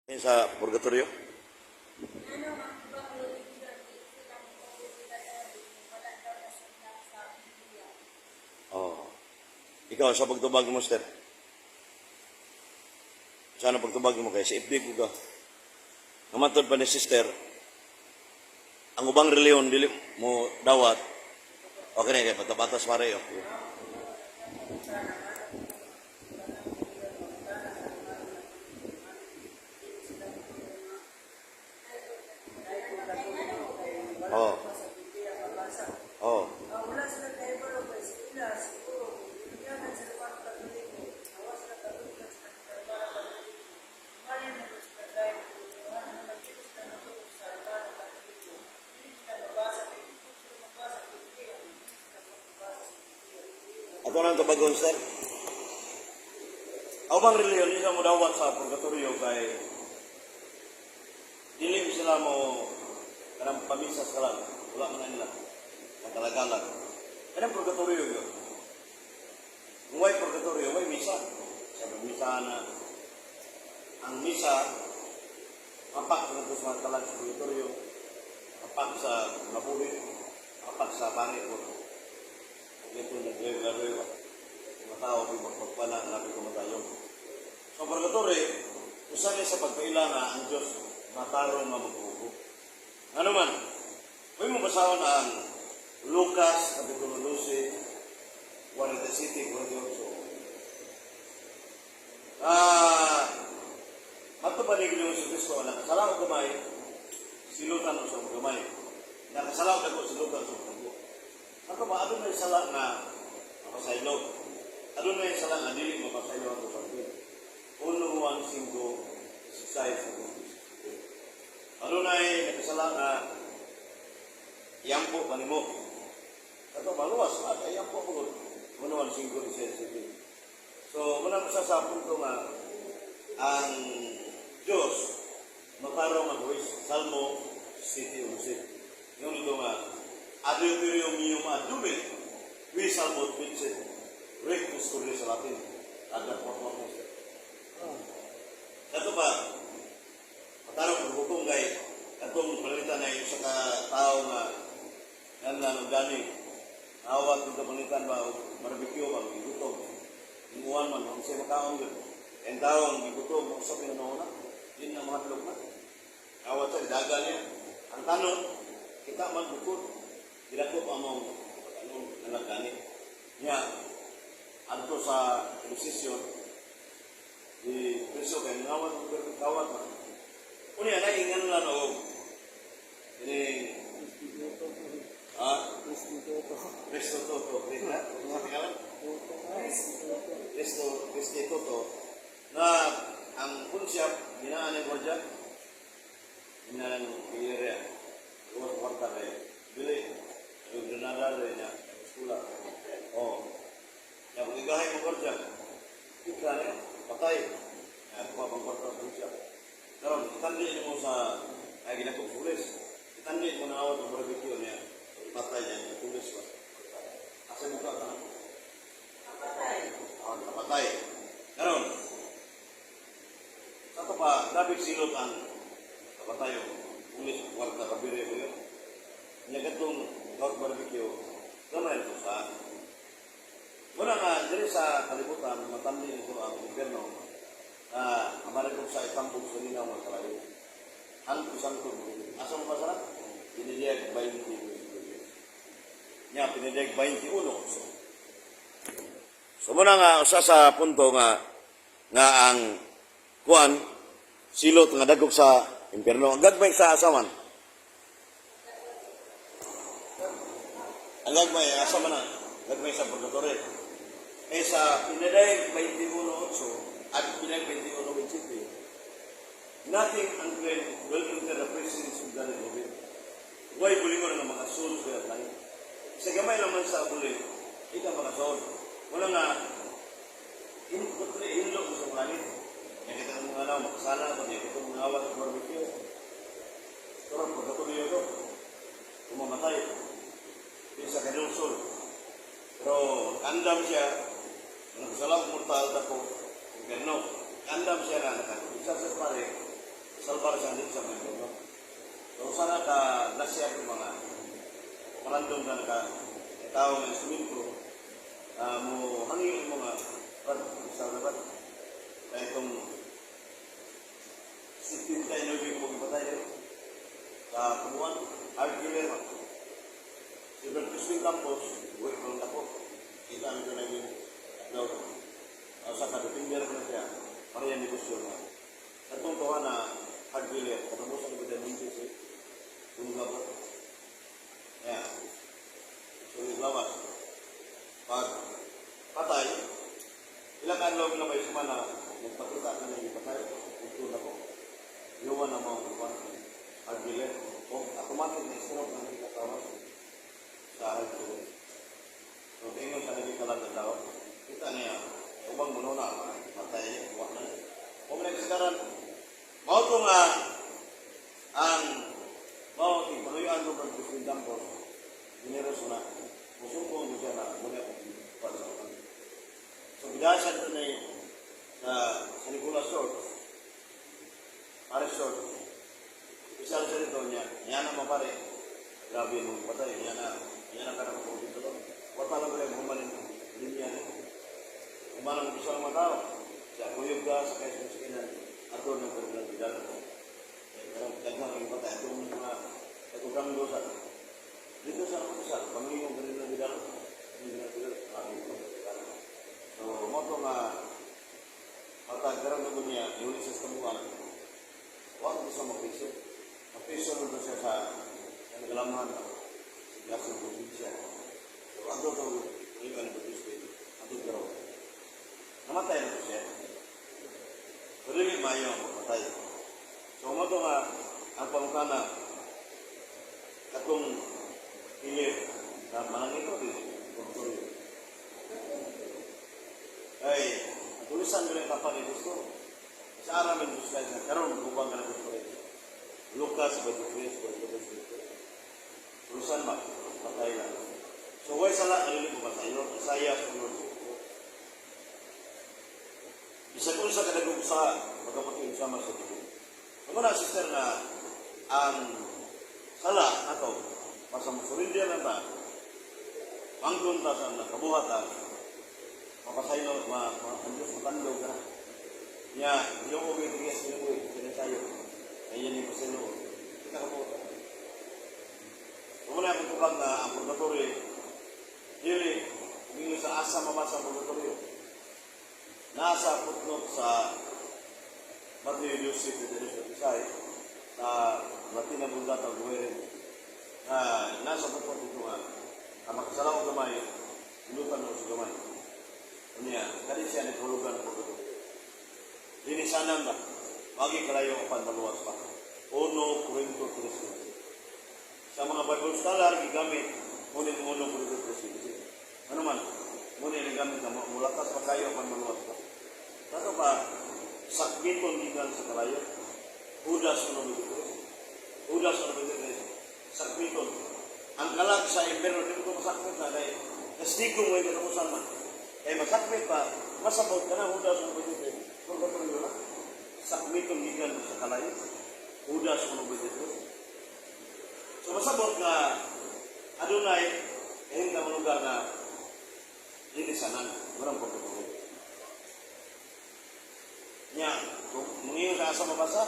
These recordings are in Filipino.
Sa purgatorio? Ano ang ibang religion silang pagdadari wala daw nasundan sa Biblia. Oh. Ikaw, sa pagtubag mo, Master? Sana pagtubag mo kaya sa FB ko ka. Namatod pa ni Sister, ang ubang reliyon, dili mo dawat. Okay na, kaya patabatas pare. Okay. Oh. Oh. Wala sila driver o sila siguro bibigyan sila para katoliko. Awas sila katoliko sa para Mali na sila driver. Ano na nagkilos na natulog sa para katoliko. Hindi sila mabasa. Hindi sila mabasa. Hindi sila mabasa. Ato nang tubagon, Sir. Ang ubang reliyon, hindi mo dawat sa purgatorio kay dili sila mo kanang pamisas ka lang. Wala man nila. Ang talagalan. Kanang purgatorio yun. Kung may purgatorio, may misa. Sabi misa na ang misa apak na ito sa talag sa purgatorio, apak sa mabulit, apak sa pangit po. Ito nag-gawin mga tao ay magpagpala na natin kumatayon. So purgatorio, usan sa pagkailanga ang Diyos matarong na magpupo. Ano man, may mabasawan ang Lucas, Kapitulo 12, 47, 48. Matubanig niyo si Kristo, nakasalaw gamay, silutan o sa gamay. Nakasalaw ka ko, silutan sa gamay. Ano ba, ano na yung sala na mapasaylo? Ano na yung sala na dili mapasaylo ang kapatid? 1, 5, 6, ano na yung nakasala na yampo panimo. Ito maluwas na, kaya yampo ko. 1, 5, 6, 7. So, muna ko sa punto nga, ang Diyos, matarong ang voice, Salmo 7:11. Yung ito nga, adulterium mium adubit, we salmo 20, rectus curri sa Latin, agad po. Ito ba, matarong ang hukom kay, atong palitan na yung sa tao nga, yan lang gani, awat ng kapalitan ba, barbecue ba, igutom, imuwan man, kung siya makaon yun, ang taong igutom, kung sa pinanauna, yun ang mga tulog na. Awat sa daga niya. Ang tanong, kita man bukod, dilakop among anong nalagani. Niya, adto sa posisyon, di preso kay ngawat ng kawat man. Unya na ingan lang o ini Cristo Toto, Cristo Toto, na ang konsep ginaan ng Borja, ginaan ng Piliria, luwas kwarta kayo, bili, yung granada rin niya, skula. Yung igahay mo Borja, kita niya, patay, kuha pang kwarta ng konsep. Karon, itandi mo sa, ay ginakong pulis, itandi mo na awat ng barbecue niya, patay niya, pulis ba? Asa mo ka, kapatay. Kapatay. Karon, sa ito pa, grabe silot ang kapatayo, pulis, kwarta, kabire ko yun. Niya katong kaut barbecue, gamay ito sa muna nga, diri sa kalibutan, matandi nito ang gobyerno, amarin ko sa itampog sa ninaw mga kalayo. Hanto sangtog. Asa mo masarap? Pinidiyag 20. Nya, pinidiyag 21. So muna nga, usa sa punto nga ang kuan, silot nga dagok sa impyerno. Ang gagmay sa asaman. Ang gagmay, asaman na. Gagmay sa purgatorio. Sa pinidiyag 21.8 at pinidiyag 21.7, nothing unclean will enter the presence of God in heaven. Huwag buli ko na makasul sa langit. Sa gamay naman sa buli, ikaw makasul. Wala nga, inilog mo sa langit. Yan kita ng mga alam, makasala, pati ito mga awat ng barbecue. Pero pagkatuloy ito, kumamatay. Yung sa kanilsul. Pero andam siya, nagsalang mortal ako, gano, andam siya na nakakita sa pare, salbar siya din sa mga ito. So, sana ka nasya yung mga marandong na tao ng instrumento mo hangin yung mga sa labat na itong 16 tayo na yung magpapatay sa kumuhan, Arguilera. Si Brad Crispin Campos, buhay ko lang ako. Kita ang ito na yung daw. Sa kadapinger ko na siya, para yan negosyo na. Sa itong tuwa na Arguilera, katapusan ko din yung sisi, yung gabot. Ayan. So, yung lawas. Pag patay, ilang anlaw na may sumana, nagpatuta na yung patay, ito na ko. Iwan na mga kupan, Arguilera. O, automatic na stroke na nakikatawa sa Arguilera. So, tingin sa nagkikalag na daw, kita niya, ubang muno na, patay, huwag na. Kung nagsigaran, mauto nga, ang mauting, paluyaan doon ng Crispin Campos, generos na, musungkong mo siya na, muna akong pagsakan. So, bidasan doon ay, sa Nicolas Short, Paris Short, isa sa rito niya, niya na mapare, grabe nung patay, niya na karang po dito doon. Wata lang rin humanin linya niya. Humanang gusto ng mga tao. Siya, kuyog ka sa kaisa musikinan, ato ng kanilang bidala. Karang kanyang yung patay, ato ng mga katugang dosa. Dito sa mga isa, pangingong kanilang bidala. Kanilang bidala. So, moto nga, matagkarang na niya, yung isa sa kamuhan, huwag mo sa mapiso. Mapiso nito siya sa nagalaman na siya sa probinsya. So, ato ito, yung ano probinsya, ato ito. Namatay na ito siya. Pero yung mayo ang pagpatay. So, umato nga, ang pangkana, katong pilit na manang ito, ay, ang tulisan ko yung kapag ito ko. Sa aramin Diyos guys, na karoon, kubang ka na gusto rin. Lucas, Batikris, Tulisan ba? Patay na. So, huwag sala, narinig ko ba tayo? Isaya, sunod. Isa kung sa kadagong sa magkapatid sama sa ito. Naman na, sister, na ang sala, ato, masamusurindian na ba, pangkun ta sa nakabuhatan, mapasayo, matandog ka na. Niya, yung uwi, tigis, sinasayo. Ayan yung pasino. Kita ka po. Muna akong tubag na ang purgatorio, dili, hindi sa asa mabasa ang purgatorio. Nasa putnot sa Matthew Yusuf, sa Latina Bundata, Guerin, nasa putnot ito nga, ang makasalaw ang gamay, inutan mo sa gamay. Niya, kadi siya nagtulugan ang purgatorio. Dinisanan ba? Bagi kalayo ang panmaluwas pa. 1 Corinto 3. Sa mga Bible scholar, gigamit, ngunit 1 Corinto 3. Ano man? Ngunit gigamit na mulakas pa kayo ang panmaluwas pa. Tato ba, sakbiton gigan sa kalayo? Judas 1:23. Judas 1:23. Sakbiton. Ang kalag sa impero, dito ko masakbit na dahil kastigong mo yung katapusan man. Kaya masakbit pa, masabot ka na Judas 1:23. Kung katuloy na, sakmitong gigan sa kalayo, Judas 1:23. So masabot nga, adunay, hindi na lugar na linisanan, walang pagkatuloy. Nya, kung mungiyo sa asa mabasa,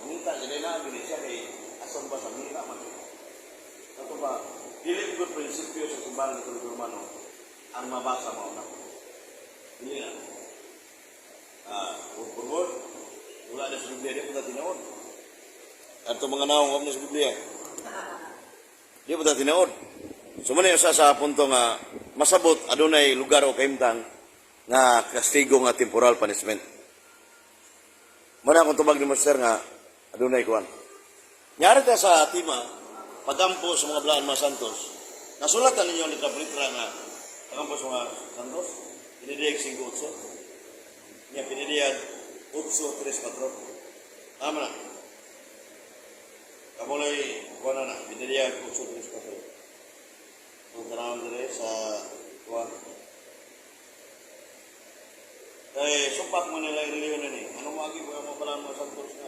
mungita, jadi na, binisya kay asa mabasa, mungita man. Ito ba, dili ko prinsipyo sa simbahan ng Katoliko Romano, ang mabasa mo na. Dili na. Word, wala na sa Biblia, di po na tinaon. At itong mga naong huwag na sa Biblia. Di po na tinaon. So, man yung sa punto nga, masabot, adunay lugar o kaimtang nga kastigo nga temporal punishment. Mana akong tubag ni Master nga, adunay kuwan. Nyari ka sa Tima, pagampo sa mga Blaan mga Santos, nasulatan ninyo ni Kapritra nga, pagampo sa mga Santos, pinidiyag 5-8. Niya pinidiyag 8-3-4. Tama na. Kamulay, kuwan na, pinidiyag 8-3-4. Kung tanawang dire sa kuwan. Sumpak mo nila yung reliyon na ni. Anong wagi ko yung mga Blaan mga Santos na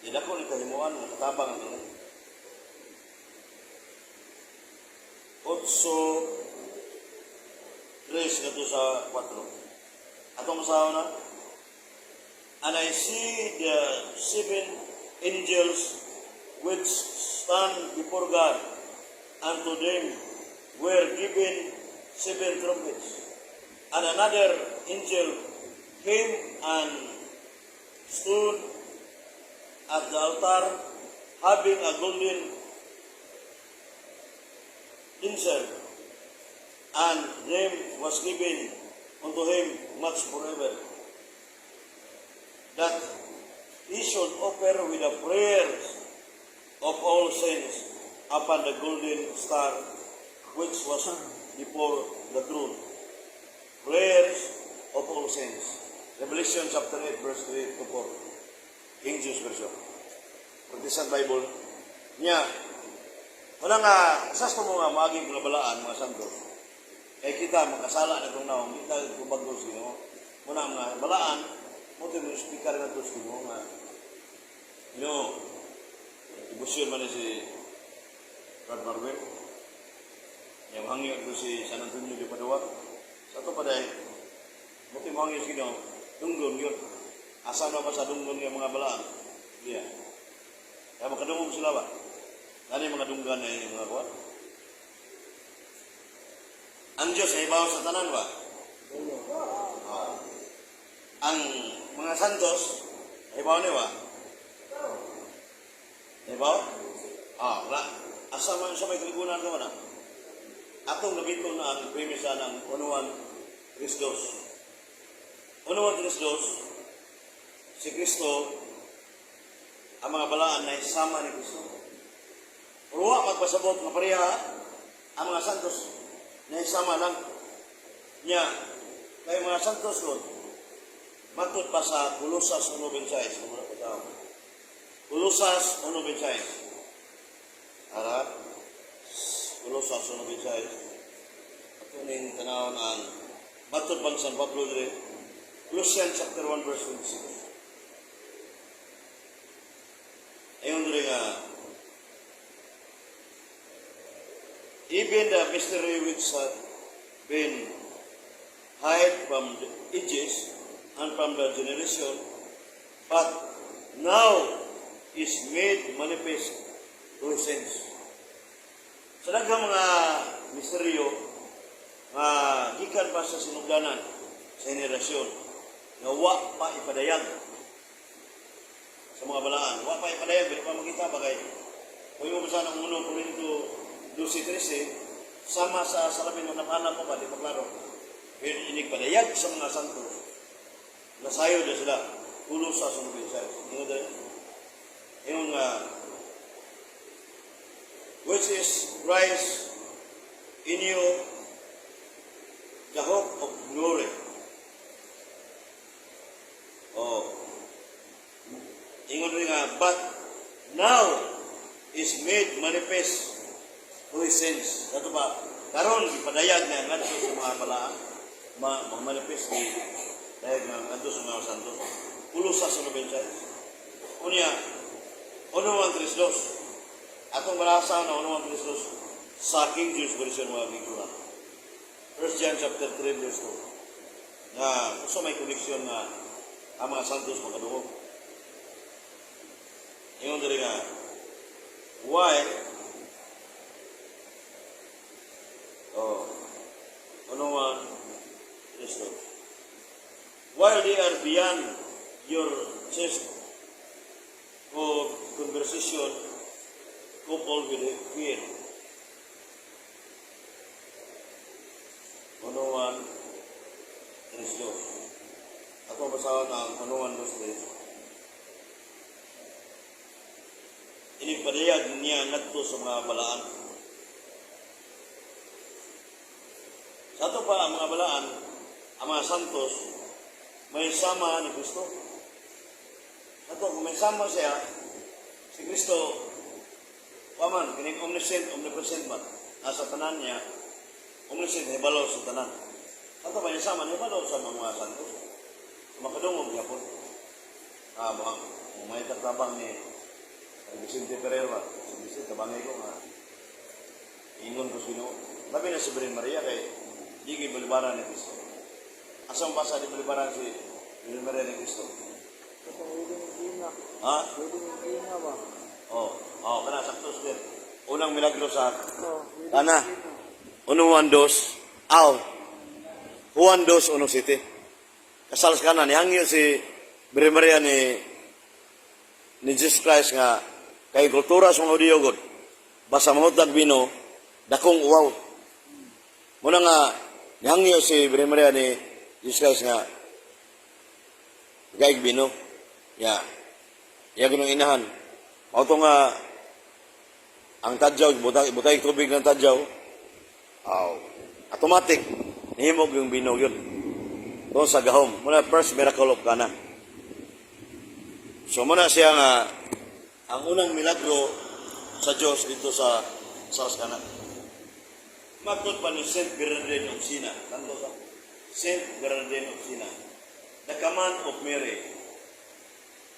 Di dako ni kahimuan nga katabang ang mga. 8:3 kadto sa 4. Atong masaw na. And I see the 7 angels which stand before God, and to them were given 7 trumpets. And another angel came and stood at the altar, having a golden censer, and them was given unto him much forever, that he should offer with the prayers of all saints upon the golden star which was before the throne. Prayers of all saints. Revelation chapter 8, verse 3 to 4. King James Version. Protestant Bible. Nya, wala nga, sas mo nga maging kulabalaan, mga santos. Kaya kita, magkasala na itong naong, kita kumbago sino. Muna nga, balaan, mo ito yung speaker na ito sino nga. Ibusyon man si Brad Marvel. Yang hangyo ito si San Antonio de Padua. Sa ito pa dahil, mo ito yung hangyo sino, dunggon yun. Asa na pa sa dunggon yung mga balaan. Iya. Kaya makadungog sila ba? Ano yung mga dunggan na yung mga kuwan? Ang Diyos ay ibaw sa tanan ba? Ang mga santos ay ibaw niya ba? Ibaw? Wala. Asa man siya may kaligunan ka ba na? Atong nabito na ang premisa ng unuan Kristos. Unuan Kristos, si Kristo, ang mga balaan na isama ni Kristo. Ruwa magpasabot nga pareha ang mga santos na isama lang niya. Kaya mga santos Lord, matut pa sa Kulosas 1:26. Kulosas 1:26. Ara, Kulosas 1:26. Ito ning tanawon ang matut bang San Pablo dire. Colossians chapter 1 verse 26. Ayon dire nga, even the mystery which had been hid from the ages and from the generation, but now is made manifest to his saints. Sa daghang mga misteryo nga gikan pa sa sinugdanan sa henerasyon nga wa pa ipadayag sa mga balaan. Wa pa ipadayag, hindi pa makita bagay. Kung mo basa ng 1 Korinto 12:13, sama sa salapin ng nakanap mo ba, di maklaro. Pero inigpadayag sa mga santo. Nasayo na sila. Ulo sa sunubin sa iyo. Yung which is Christ in you, the hope of glory. Ingon rin nga, but now is made manifest to his saints. Ito ba? Karon ipadayag na ngadto sa mga balaan, manifest ni dayag na ngadto sa mga santos. Ulo sa sunubin sa iyo. Unya, unuan Kristos. Atong balasa na unuan Kristos sa King James Version mga gikuha. 1 John chapter 3 verse 2. Na so may koneksyon na ang mga santos makadungog. Ingon diri nga, why? Unuan Kristos. While they are beyond your chest of conversation coupled with fear. Unuan Kristos. Ako basahan ang unuan Kristos. Inipadayag niya ngadto sa mga balaan. Sa ato pa ang mga balaan, ang mga santos, may sama ni Kristo. Ato, kung may sama siya, si Kristo, paman, kining omniscient, omnipresent man, nasa tanan niya, omniscient, hibalaw sa tanan. Ato pa niya sama, hibalaw sa mga santos. Makadungog niya po. May tatabang ni Vicente Ferrer ba? Si Vicente, tabangay ko nga. Ingon ko sino. Labi na si Virgen Maria kay di kay balibaran ni Cristo. Asang basa di balibaran si Virgen Maria ni Cristo? Ha? Oh, kana sakto sir. Unang milagro sa kana. Unong 1-2. Juan 2:1-7. Kasal ka na nihangyo si Virgen Maria ni Jesus Christ nga kay kultura sa mga Hudiyo god. Basa mahutag bino dakong uwaw. Muna nga nihangyo si Virgen Maria ni Jesus Christ nga gaig bino. Ya. Ya ginong inahan. Mauto nga ang tadyaw butay tubig ng tadyaw. Automatic nihimog yung bino yun. Doon sa gahom. Muna first miracle of Cana. So muna siya nga ang unang milagro sa Diyos dito sa Cana. Magtod pa ni Saint Bernardine of Sina. Tanto sa Saint Bernardine of Sina. The command of Mary.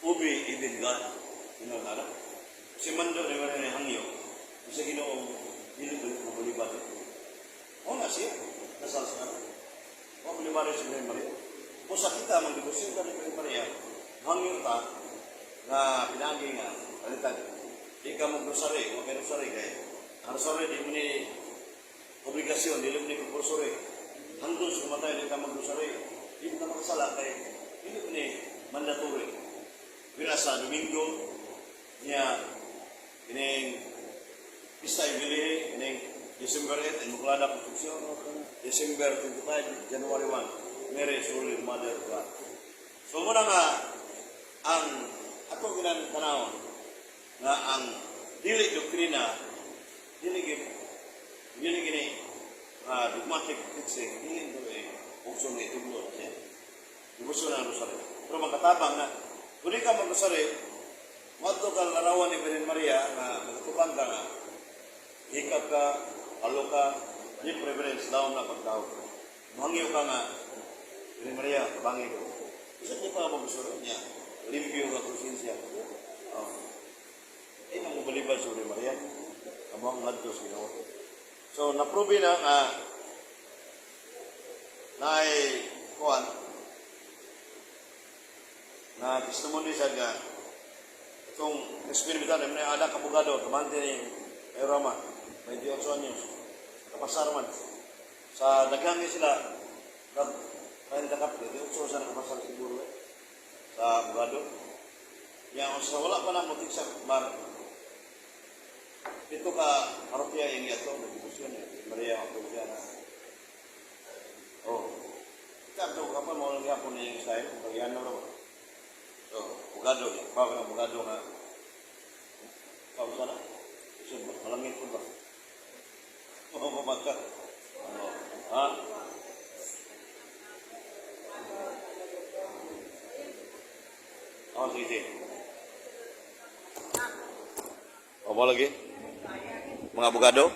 Ubi even God. Sino na? Si Mando ni Mary hangyo. Isa ginoong dili ko bulibat. O nga siya. Kasal sa Cana. O bulibat si Virgen Maria. Kung sa kita magdibusyon ka ni Virgen Maria, hangyo ta na pinagi nga palitan. Di ka mag-rosary, o may rosary kayo. Ang rosary di mo ni obligasyon, di mo ni kursore. Hanggang sa kumatay, di ka mag-rosary. Di ka makasala kay hindi mo ni mandatory. Pero sa Domingo, niya, kining Pista Ibili, kining December 8, and Muklada Constitution, December 25, January 1, Mary Holy Mother of God. So muna nga, ang ato ginantanawon nga ang dili doktrina dili gini dogmatic teaching dili ito uso nga itubo siya uso na rosary pero magkatabang na kung di ka mag-rosary wadto ka larawan ni Virgen Maria nga magtubang ka nga hikap ka alo ka di preference daw na pagtawag mangyo ka nga Virgen Maria tabangi ko isa di pa mag-rosary niya limpyo nga konsensya. Nang mabaliban si Virgen Maria. Amo ang ngadto sa Ginoo. So, naprobe na nga na kuan na testimony sa nga itong eksperimenta na ada kabugado kamante ni Roma 28 anyos kapasar man sa daghang sila kain takap di uso sa kapasar siguro sa abogado. Yang sa wala pa na motik sa bar. Ito ka parokya yung yato, nag-ibusyon Maria Apolya na. Ito ka pa mo lang yapon na yung style, pag-iyan na naman. So, abogado niya. Baka ng abogado nga. Pausa na. So, malangit po ba? Mamamagka. Ha? Sige. O mo lagi? Mga abogado?